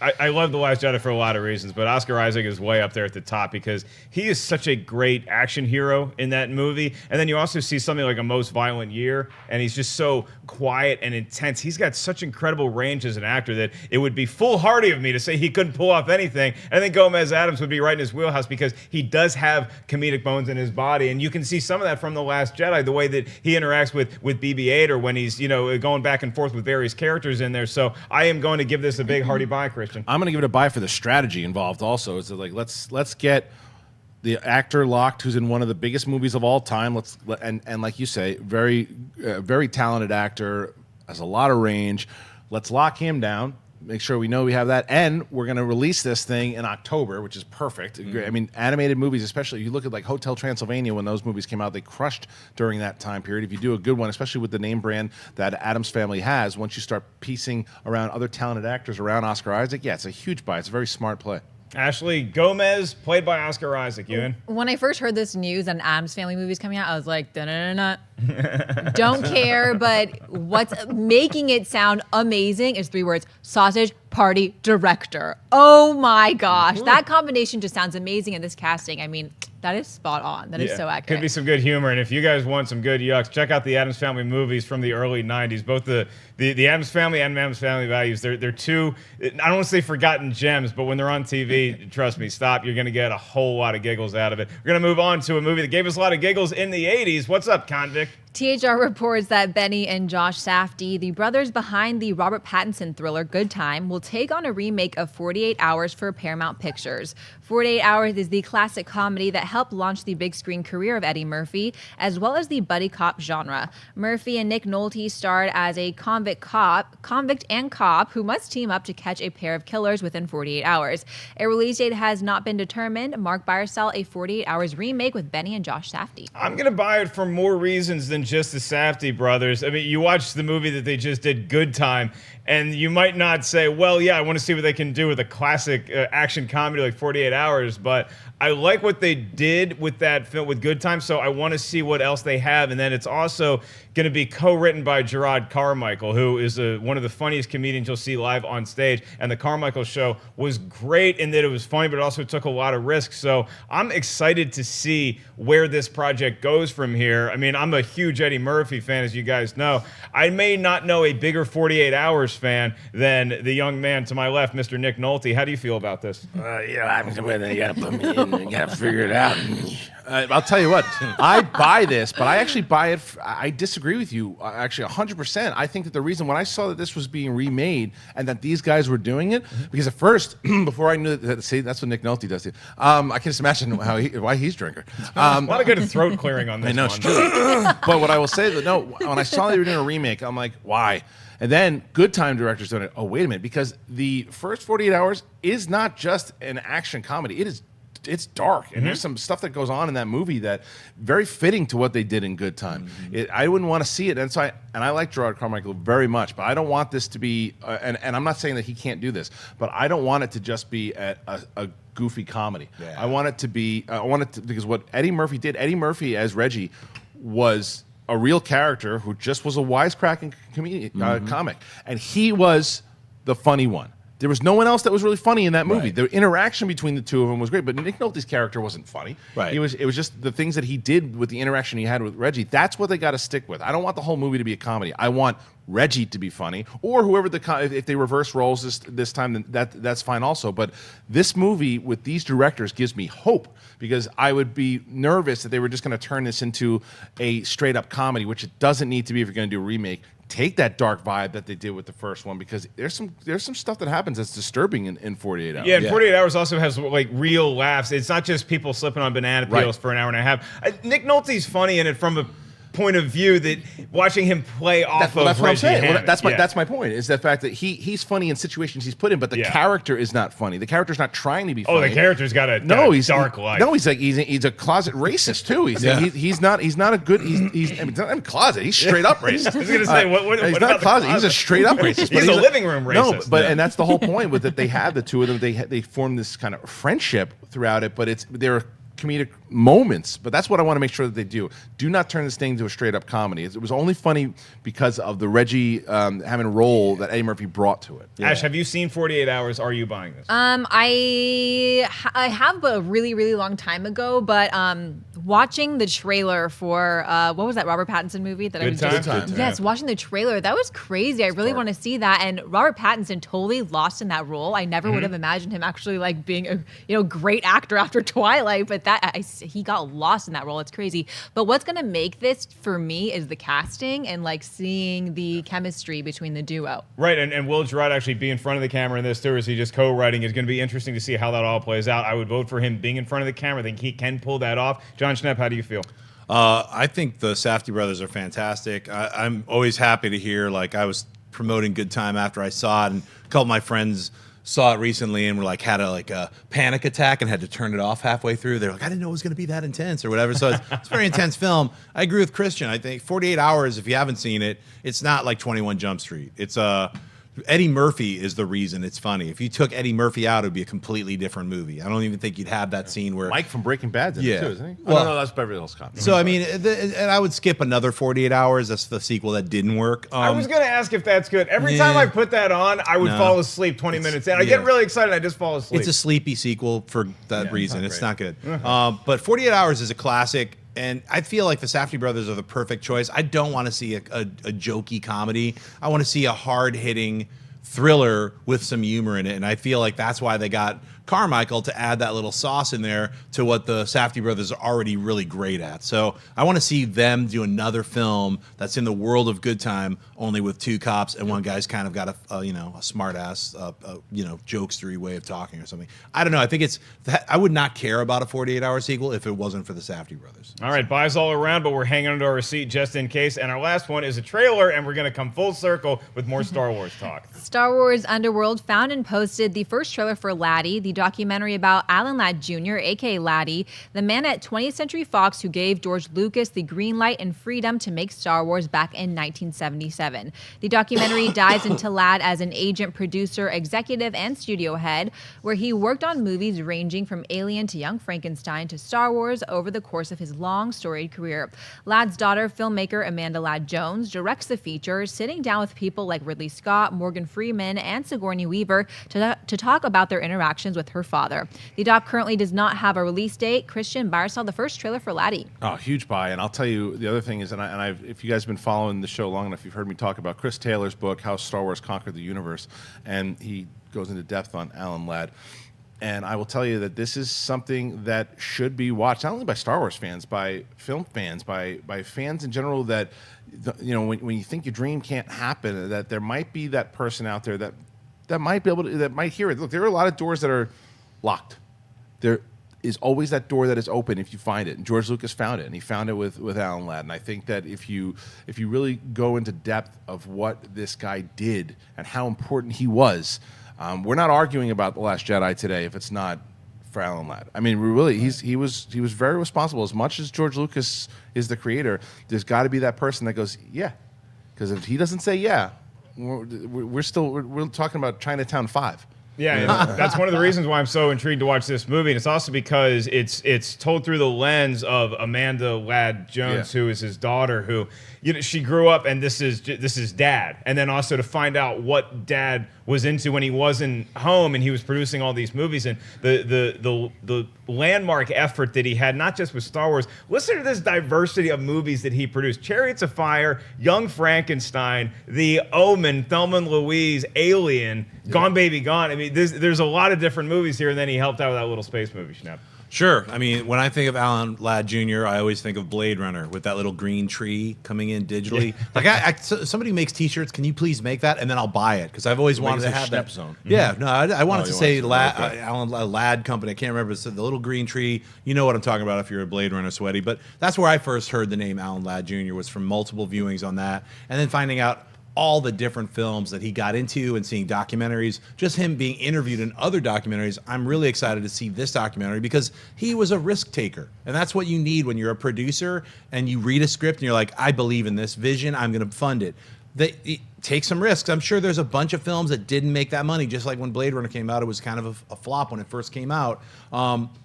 I love The Last Jedi for a lot of reasons, but Oscar Isaac is way up there at the top because he is such a great action hero in that movie. And then you also see something like A Most Violent Year, and he's just so quiet and intense. He's got such incredible range as an actor that it would be foolhardy of me to say he couldn't pull off anything. I think Gomez Addams would be right in his wheelhouse because he does have comedic bones in his body, and you can see some of that from The Last Jedi, the way that he interacts with BB-8 or when he's going back and forth with various characters in there. So I am going to give this a big hearty buy, Kristian. I'm going to give it a buy for the strategy involved also. It's like let's get the actor locked who's in one of the biggest movies of all time. And like you say, very talented actor, has a lot of range. Let's lock him down. Make sure we know we have that. And we're going to release this thing in October, which is perfect. I mean, animated movies, especially if you look at like Hotel Transylvania, when those movies came out, they crushed during that time period. If you do a good one, especially with the name brand that Addams Family has, once you start piecing around other talented actors around Oscar Isaac, yeah, it's a huge buy. It's a very smart play. Ashley, Gomez, played by Oscar Isaac. You in? When I first heard this news and Addams Family movies coming out, I was like, da-da-da-da. Don't care, but what's making it sound amazing is 3 words: Sausage Party director. Oh my gosh. That combination just sounds amazing in this casting. I mean, that is spot on. That is so accurate. Could be some good humor. And if you guys want some good yucks, check out the Addams Family movies from the early 90s. Both the Addams Family and Addams Family Values, they're two, I don't want to say forgotten gems, but when they're on TV, trust me, stop. You're going to get a whole lot of giggles out of it. We're going to move on to a movie that gave us a lot of giggles in the 80s. What's up, Convict? THR reports that Benny and Josh Safdie, the brothers behind the Robert Pattinson thriller Good Time, will take on a remake of 48 Hours for Paramount Pictures. 48 Hours is the classic comedy that helped launch the big screen career of Eddie Murphy, as well as the buddy cop genre. Murphy and Nick Nolte starred as a convict and cop who must team up to catch a pair of killers within 48 hours. A release date has not been determined. Mark buy or sell a 48 Hours remake with Benny and Josh Safdie. I'm going to buy it for more reasons than just the Safdie brothers. I mean, you watch the movie that they just did, Good Time, and you might not say, well, yeah, I want to see what they can do with a classic action comedy like 48 Hours, but I like what they did with that film, with Good Time, so I want to see what else they have. And then it's also going to be co-written by Gerard Carmichael, who is one of the funniest comedians you'll see live on stage. And the Carmichael show was great in that it was funny, but it also took a lot of risks. So I'm excited to see where this project goes from here. I mean, I'm a huge Eddie Murphy fan, as you guys know. I may not know a bigger 48 Hours fan than the young man to my left, Mr. Nick Nolte. How do you feel about this? You got to put me in. You got to figure it out. I'll tell you what, I buy this, but I actually buy it. I disagree with you, actually, 100%. I think that the reason when I saw that this was being remade and that these guys were doing it, because at first, before I knew that, see, that's what Nick Nolte does. I can just imagine why he's drinking. A lot of good throat clearing on this. I know, it's true. But what I will say, that no, when I saw they were doing a remake, I'm like, why? And then Good Time director's doing it. Oh, wait a minute, because the first 48 Hours is not just an action comedy. It's dark, and there's some stuff that goes on in that movie that very fitting to what they did in Good Time. I wouldn't want to see it, and so I like Gerard Carmichael very much, but I don't want this to be, and I'm not saying that he can't do this, but I don't want it to just be a goofy comedy. Yeah. I want it to be, because what Eddie Murphy did, Eddie Murphy as Reggie was a real character who just was a wisecracking comic, and he was the funny one. There was no one else that was really funny in that movie. Right. The interaction between the two of them was great, but Nick Nolte's character wasn't funny. Right. It was just the things that he did with the interaction he had with Reggie. That's what they got to stick with. I don't want the whole movie to be a comedy. I want Reggie to be funny, or whoever if they reverse roles this time, then that's fine also. But this movie with these directors gives me hope, because I would be nervous that they were just going to turn this into a straight up comedy, which it doesn't need to be if you're going to do a remake. take that dark vibe that they did with the first one, because there's some stuff that happens that's disturbing in 48 Hours. Yeah, and 48 Hours also has like real laughs. It's not just people slipping on banana peels for an hour and a half. Nick Nolte's funny in it from a point of view that watching him play off of that's what I'm saying. Hammond. That's my point, is the fact that he's funny in situations he's put in, but the character is not funny. The character's not trying to be funny. Oh, the character's got a dark life. No, he's a closet racist too. He's not a good. He's I mean, not in closet. He's straight up racist. I was gonna say what he's about not closet. He's a straight up racist. He's a living room racist. No, but and that's the whole point with it. They had the two of them. They formed this kind of friendship throughout it, but they're comedic moments, but that's what I want to make sure that they do. Do not turn this thing into a straight-up comedy. It was only funny because of the Reggie Hammond role that Eddie Murphy brought to it. Ash, have you seen 48 Hours? Are you buying this? I have, but a really, really long time ago. But watching the trailer for what was that Robert Pattinson movie that Good I was Time? Yes, watching the trailer, that was crazy. I really want to see that. And Robert Pattinson totally lost in that role. I never would have imagined him actually like being a great actor after Twilight, but he got lost in that role. It's crazy. But what's going to make this for me is the casting and like seeing the chemistry between the duo. Right, and Will Gerard actually be in front of the camera in this too, or is he just co-writing? It's going to be interesting to see how that all plays out. I would vote for him being in front of the camera. I think he can pull that off. Jon Schnepp, how do you feel? I think the Safdie brothers are fantastic. I'm always happy to hear, like, I was promoting Good Time after I saw it, and a couple of my friends saw it recently and were like, had a panic attack and had to turn it off halfway through. They're like, I didn't know it was going to be that intense or whatever. So it's a very intense film. I agree with Kristian. I think 48 Hours, if you haven't seen it, it's not like 21 Jump Street. It's Eddie Murphy is the reason it's funny. If you took Eddie Murphy out, it would be a completely different movie. I don't even think you'd have that scene where Mike from Breaking Bad's in it too, isn't he? Well, no, that's Beverly Hills Cop. So I mean, and I would skip another 48 Hours. That's the sequel that didn't work. I was going to ask if that's good. Every time I put that on, I would fall asleep 20 minutes in. I get really excited, I just fall asleep. It's a sleepy sequel for that reason. It's not good. But 48 Hours is a classic. And I feel like the Safdie brothers are the perfect choice. I don't want to see a jokey comedy. I want to see a hard-hitting thriller with some humor in it, and I feel like that's why they got Carmichael to add that little sauce in there to what the Safdie brothers are already really great at. So I want to see them do another film that's in the world of Good Time, only with two cops and one guy's kind of got a smart ass jokestery way of talking or something. I don't know. I think I would not care about a 48-hour sequel if it wasn't for the Safdie brothers. All right, buys all around, but we're hanging onto our seat just in case. And our last one is a trailer, and we're going to come full circle with more Star Wars talk. Star Wars Underworld found and posted the first trailer for Laddie, the documentary about Alan Ladd Jr., aka Laddie, the man at 20th Century Fox who gave George Lucas the green light and freedom to make Star Wars back in 1977. The documentary dives into Ladd as an agent, producer, executive, and studio head, where he worked on movies ranging from Alien to Young Frankenstein to Star Wars over the course of his long, storied career. Ladd's daughter, filmmaker Amanda Ladd Jones, directs the feature, sitting down with people like Ridley Scott, Morgan Freeman, and Sigourney Weaver to talk about their interactions with her father. The doc currently does not have a release date. Kristian, buy or sell the first trailer for Laddie? Oh, huge buy. And I'll tell you, the other thing is, if you guys have been following the show long enough, you've heard me talk about Chris Taylor's book, How Star Wars Conquered the Universe, and he goes into depth on Alan Ladd. And I will tell you that this is something that should be watched, not only by Star Wars fans, by film fans, by fans in general, that, when you think your dream can't happen, that there might be that person out there that might be able to, that might hear it. Look, there are a lot of doors that are locked. There is always that door that is open if you find it. And George Lucas found it, and he found it with Alan Ladd. And I think that if you really go into depth of what this guy did and how important he was, we're not arguing about The Last Jedi today if it's not for Alan Ladd. I mean, he was very responsible. As much as George Lucas is the creator, there's got to be that person that goes, yeah. Because if he doesn't say yeah, we're talking about Chinatown 5. Yeah, and that's one of the reasons why I'm so intrigued to watch this movie. And it's also because it's told through the lens of Amanda Ladd Jones, who is his daughter, who she grew up, and this is dad. And then also to find out what dad was into when he wasn't home and he was producing all these movies, and the landmark effort that he had, not just with Star Wars. Listen to this diversity of movies that he produced: Chariots of Fire, Young Frankenstein, The Omen, Thelma and Louise, Alien, Gone Baby Gone. I mean, there's a lot of different movies here, and then he helped out with that little space movie, Schnepp. Sure. I mean, when I think of Alan Ladd Jr., I always think of Blade Runner with that little green tree coming in digitally. Like, somebody makes T-shirts. Can you please make that? And then I'll buy it because I've always wanted to have that. Zone. Yeah. No, I wanted to say okay. Alan Ladd Company. I can't remember. It's the little green tree. You know what I'm talking about if you're a Blade Runner sweaty. But that's where I first heard the name Alan Ladd Jr. was from multiple viewings on that, and then finding out all the different films that he got into and seeing documentaries, just him being interviewed in other documentaries. I'm really excited to see this documentary because he was a risk taker. And that's what you need when you're a producer and you read a script and you're like, I believe in this vision, I'm going to fund it. Take some risks. I'm sure there's a bunch of films that didn't make that money, just like when Blade Runner came out, it was kind of a flop when it first came out.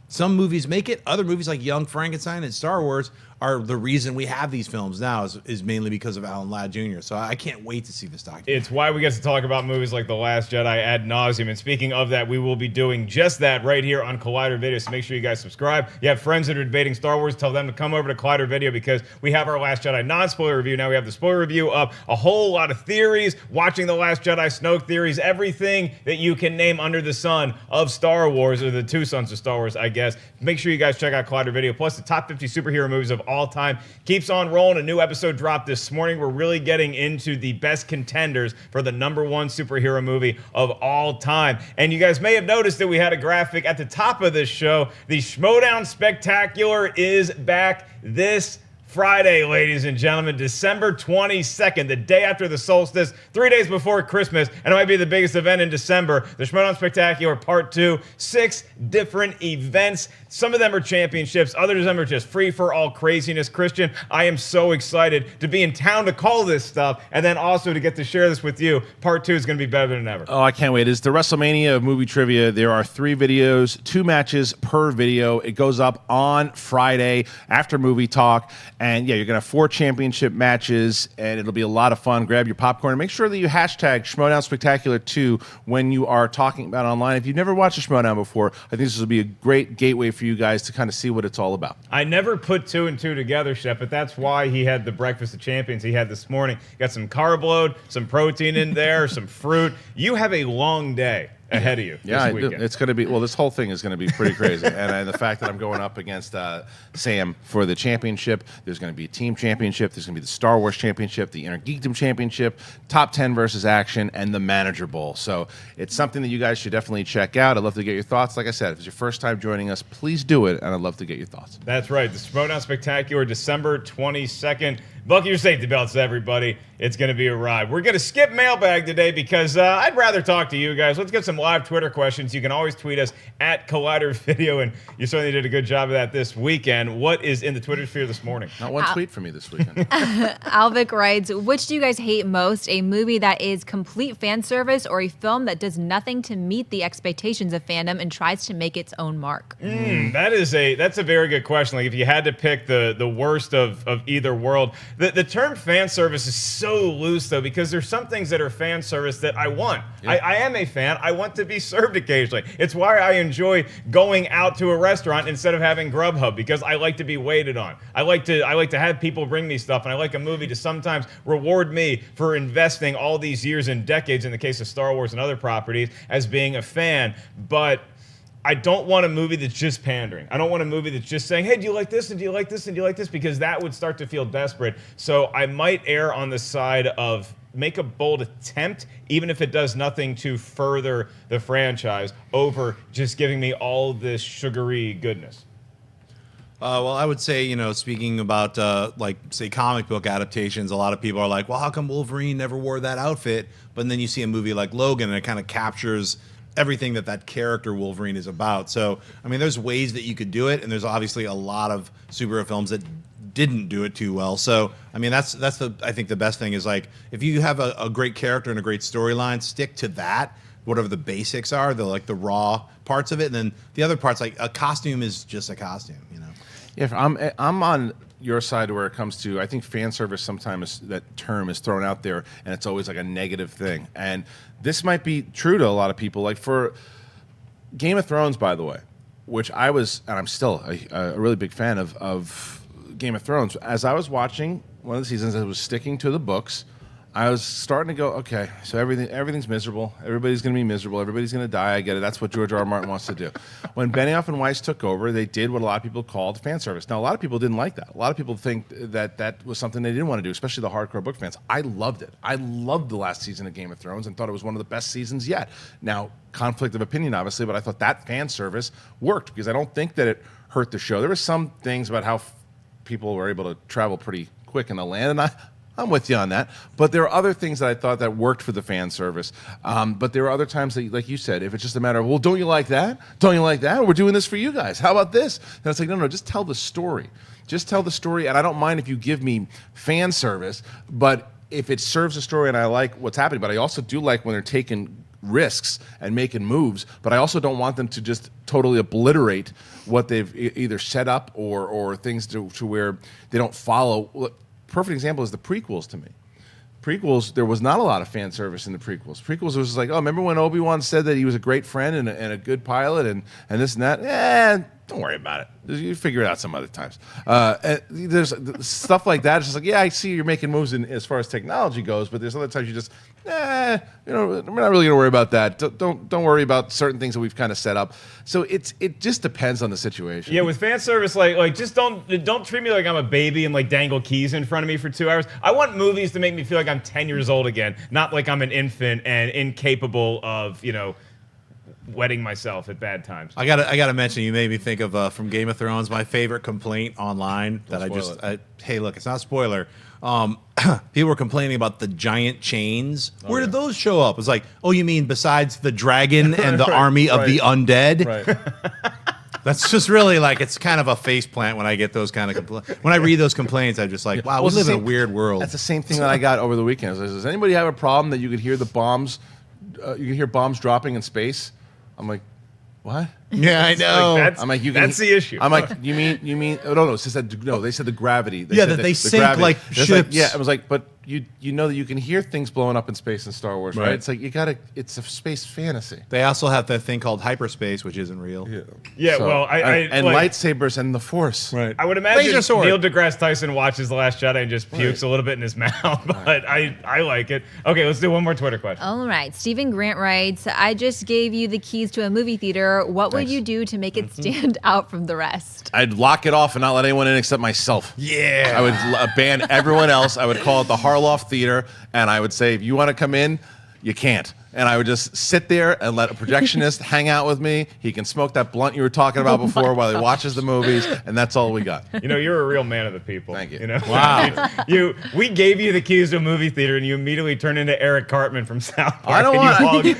Some movies make it. Other movies like Young Frankenstein and Star Wars are the reason we have these films now is mainly because of Alan Ladd Jr. So I can't wait to see this documentary. It's why we get to talk about movies like The Last Jedi ad nauseum. And speaking of that, we will be doing just that right here on Collider Video. So make sure you guys subscribe. You have friends that are debating Star Wars, tell them to come over to Collider Video because we have our Last Jedi non-spoiler review. Now we have the spoiler review up, a whole lot of theories, watching The Last Jedi, Snoke theories, everything that you can name under the sun of Star Wars, or the two sons of Star Wars, I guess. Make sure you guys check out Collider Video. Plus, the top 50 superhero movies of all time keeps on rolling. A new episode dropped this morning. We're really getting into the best contenders for the #1 superhero movie of all time. And you guys may have noticed that we had a graphic at the top of this show. The Schmodown Spectacular is back this Friday, ladies and gentlemen, December 22nd, the day after the solstice, 3 days before Christmas, and it might be the biggest event in December. The Schmodown Spectacular Part 2, 6 different events. Some of them are championships, others of them are just free-for-all craziness. Kristian, I am so excited to be in town to call this stuff, and then also to get to share this with you. Part 2 is going to be better than ever. Oh, I can't wait. It's the WrestleMania of movie trivia. There are 3 videos, 2 matches per video. It goes up on Friday after movie talk. And yeah, you're going to have 4 championship matches, and it'll be a lot of fun. Grab your popcorn and make sure that you hashtag Schmodown Spectacular 2 when you are talking about it online. If you've never watched a Schmodown before, I think this will be a great gateway for you guys to kind of see what it's all about. I never put 2 and 2 together, Shep, but that's why he had the breakfast of champions he had this morning. Got some carb load, some protein in there, some fruit. You have a long day ahead of you this weekend. It's going to be, well, this whole thing is going to be pretty crazy. And the fact that I'm going up against Sam for the championship, there's going to be a team championship, there's going to be the Star Wars championship, the Inner Geekdom championship, top 10 versus action, and the Manager Bowl. So it's something that you guys should definitely check out. I'd love to get your thoughts. Like I said, if it's your first time joining us, please do it, and I'd love to get your thoughts. That's right. The Schmodown Spectacular, December 22nd. Buckle your safety belts, everybody. It's going to be a ride. We're going to skip mailbag today because I'd rather talk to you guys. Let's get some live Twitter questions. You can always tweet us at Collider Video, and you certainly did a good job of that this weekend. What is in the Twitter sphere this morning? Not one tweet from me this weekend. Alvic writes, which do you guys hate most, a movie that is complete fan service or a film that does nothing to meet the expectations of fandom and tries to make its own mark? That's a very good question. Like if you had to pick the worst of either world, the term fan service is so loose though, because there's some things that are fan service that I want. Yeah. I am a fan. I want to be served occasionally. It's why I enjoy going out to a restaurant instead of having Grubhub, because I like to be waited on. I like to have people bring me stuff, and I like a movie to sometimes reward me for investing all these years and decades, in the case of Star Wars and other properties, as being a fan. But I don't want a movie that's just pandering. I don't want a movie that's just saying, hey, do you like this, and do you like this, and do you like this? Because that would start to feel desperate. So I might err on the side of make a bold attempt, even if it does nothing to further the franchise, over just giving me all this sugary goodness. Well, I would say, speaking about, like, say, comic book adaptations, a lot of people are like, well, how come Wolverine never wore that outfit? But then you see a movie like Logan, and it kind of captures everything that character Wolverine is about. So, I mean, there's ways that you could do it, and there's obviously a lot of superhero films that didn't do it too well. So, I mean, I think the best thing is, like, if you have a great character and a great storyline, stick to that, whatever the basics are, the raw parts of it, and then the other parts, like a costume is just a costume, Yeah, I'm on your side where it comes to, I think fan service sometimes that term is thrown out there and it's always like a negative thing. And this might be true to a lot of people. Like for Game of Thrones, by the way, which I was, and I'm still a really big fan of Game of Thrones. As I was watching one of the seasons, I was sticking to the books. I was starting to go, okay, so everything's miserable. Everybody's going to be miserable. Everybody's going to die. I get it. That's what George R. R. Martin wants to do. When Benioff and Weiss took over, they did what a lot of people called fan service. Now, a lot of people didn't like that. A lot of people think that was something they didn't want to do, especially the hardcore book fans. I loved it. I loved the last season of Game of Thrones and thought it was one of the best seasons yet. Now, conflict of opinion, obviously, but I thought that fan service worked because I don't think that it hurt the show. There were some things about how people were able to travel pretty quick in the land, and I'm with you on that. But there are other things that I thought that worked for the fan service. But there are other times that, like you said, if it's just a matter of, well, don't you like that? Don't you like that? We're doing this for you guys. How about this? And it's like, no, just tell the story. Just tell the story. And I don't mind if you give me fan service, but if it serves the story and I like what's happening, but I also do like when they're taking risks and making moves, but I also don't want them to just totally obliterate what they've either set up or things to where they don't follow. Look, perfect example is the prequels to me. Prequels, there was not a lot of fan service in the prequels. Prequels was just like, oh, remember when Obi-Wan said that he was a great friend and a good pilot and this and that? Don't worry about it. You figure it out some other times. And there's stuff like that. It's just like, yeah, I see you're making moves as far as technology goes, but there's other times you just, we're not really going to worry about that. Don't worry about certain things that we've kind of set up. So it just depends on the situation. Yeah, with fan service, like just don't treat me like I'm a baby and like dangle keys in front of me for 2 hours. I want movies to make me feel like I'm 10 years old again, not like I'm an infant and incapable of, wetting myself at bad times. I gotta mention, you made me think of from Game of Thrones, my favorite complaint online hey, look, it's not a spoiler. People were complaining about the giant chains. Where did those show up? It's like, oh, you mean besides the dragon and the army of the undead? Right. That's just really like, it's kind of a faceplant when I get those kind of complaints. When I read those complaints, I'm just like, wow, we live in a weird world. That's the same thing that I got over the weekend. Does anybody have a problem that you could hear the bombs, you could hear bombs dropping in space? I'm like, what? Yeah, I know. Like, that's the issue. I'm like, you mean? Oh, no, they said the gravity. They sink like ships. Yeah, I was like, but you know that you can hear things blowing up in space in Star Wars, right? It's like it's a space fantasy. They also have that thing called hyperspace, which isn't real. Yeah. So, well, and lightsabers and the Force. Right. I would imagine Neil deGrasse Tyson watches The Last Jedi and just pukes a little bit in his mouth, but I like it. Okay, let's do one more Twitter question. All right. Stephen Grant writes, I just gave you the keys to a movie theater. What would you do to make it stand out from the rest? I'd lock it off and not let anyone in except myself. Yeah. I would ban everyone else. I would call it the Harloff Theater, and I would say, if you want to come in, you can't. And I would just sit there and let a projectionist hang out with me. He can smoke that blunt you were talking about before while he watches the movies, and that's all we got. You're a real man of the people. Thank you. Wow. We gave you the keys to a movie theater, and you immediately turned into Eric Cartman from South Park. I don't want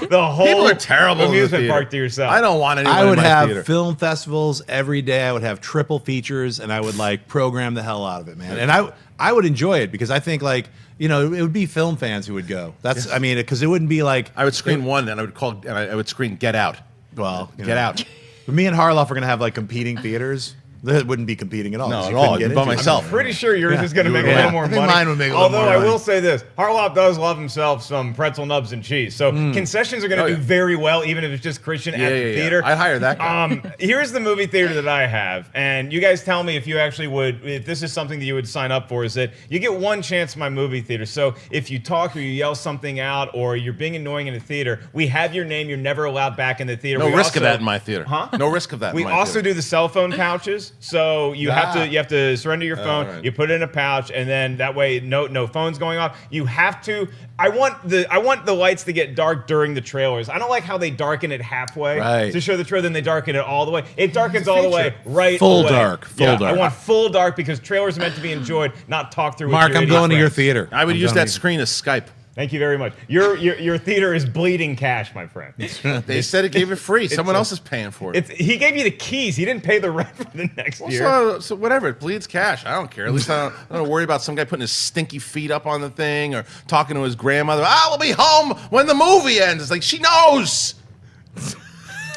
the whole people are terrible amusement park to yourself. I don't want anyone I would in my have theater. film festivals every day. I would have triple features, and I would program the hell out of it, man. And I would enjoy it because I think it would be film fans who would go. That's because it wouldn't be like I would screen one, and I would screen Get Out. Well, Get Out. But me and Harloff are gonna have competing theaters. That wouldn't be competing at all. No, 'cause at you couldn't all. get By into it. myself. I'm pretty sure yours is going to make a little more I think money. mine would make a little more Although I money. will say this, Harloff does love himself some pretzel nubs and cheese. So concessions are going to do very well, even if it's just Christian at the theater. I'd hire that guy. Here's the movie theater that I have, and you guys tell me if you actually would, if this is something that you would sign up for, is that you get one chance in my movie theater. So if you talk or you yell something out or you're being annoying in a theater, we have your name. You're never allowed back in the theater. No risk of that in my theater. Huh? No risk of that We in my also theater. do the cell phone pouches. So you have to surrender your phone. right. You put it in a pouch, and then that way no phone's going off. You have to. I want the lights to get dark during the trailers. I don't like how they darken it halfway to show the trailer, then they darken it all the way. It darkens all the way right Full away. dark. I want full dark because trailers are meant to be enjoyed, not talked through. Mark, with your I'm going to your friends. theater. I would use that screen as Skype. Thank you very much. Your theater is bleeding cash, my friend. They said it gave it free. Someone else is paying for it. He gave you the keys. He didn't pay the rent for the next year. So whatever, it bleeds cash. I don't care. At least I don't worry about some guy putting his stinky feet up on the thing or talking to his grandmother. We'll be home when the movie ends. It's like, she knows.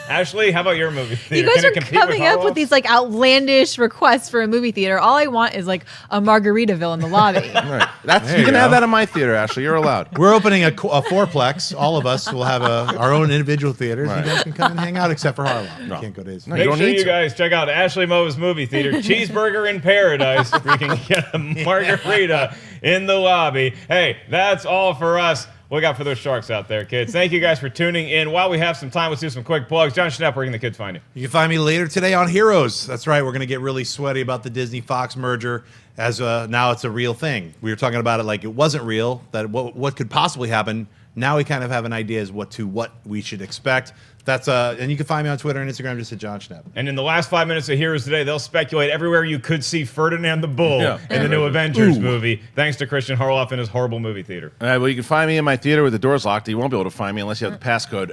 Ashley, how about your movie theater? You guys Can it are compete coming up with Harloff's? these like outlandish requests for a movie theater. All I want is like a Margaritaville in the lobby. Right. That's There you can you have go. that in my theater, Ashley. You're allowed. We're opening a fourplex. All of us will have our own individual theaters. Right. You guys can come and hang out, except for Harloff. No. You can't go to his. No, Make you don't sure need you to. guys check out Ashley Mova's movie theater, Cheeseburger in Paradise. We can get a margarita in the lobby. Hey, that's all for us. Look out for those sharks out there, kids. Thank you guys for tuning in. While we have some time, let's do some quick plugs. Jon Schnepp, where can the kids find you? You can find me later today on Heroes. That's right. We're going to get really sweaty about the Disney-Fox merger as now it's a real thing. We were talking about it like it wasn't real, that what could possibly happen. Now we kind of have an idea as what we should expect. That's and you can find me on Twitter and Instagram just at Jon Schnepp. And in the last 5 minutes of Heroes Today, they'll speculate everywhere you could see Ferdinand the Bull Yeah. in the new Avengers movie, thanks to Kristian Harloff and his horrible movie theater. All right, well, you can find me in my theater with the doors locked. You won't be able to find me unless you have the passcode.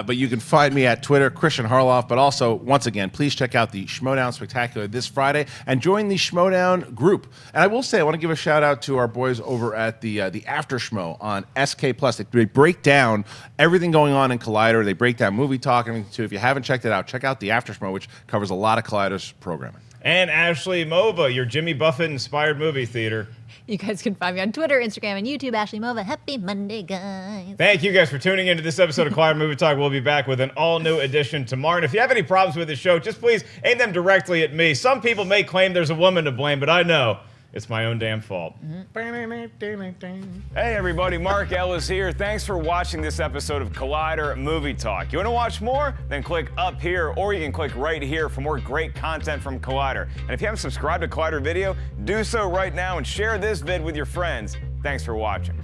But you can find me at Twitter, Kristian Harloff. But also, once again, please check out the Schmodown Spectacular this Friday and join the Schmodown group. And I will say, I want to give a shout out to our boys over at the After Schmo on SK Plus. They break down everything going on in Collider. They break down movie talk and everything too. If you haven't checked it out, check out the After Schmo, which covers a lot of Collider's programming. And Ashley Mova, your Jimmy Buffett-inspired movie theater. You guys can find me on Twitter, Instagram, and YouTube, Ashley Mova. Happy Monday, guys. Thank you guys for tuning into this episode of Collider Movie Talk. We'll be back with an all-new edition tomorrow. And if you have any problems with the show, just please aim them directly at me. Some people may claim there's a woman to blame, but I know it's my own damn fault. Hey everybody, Mark Ellis here. Thanks for watching this episode of Collider Movie Talk. You want to watch more? Then click up here, or you can click right here for more great content from Collider. And if you haven't subscribed to Collider Video, do so right now and share this vid with your friends. Thanks for watching.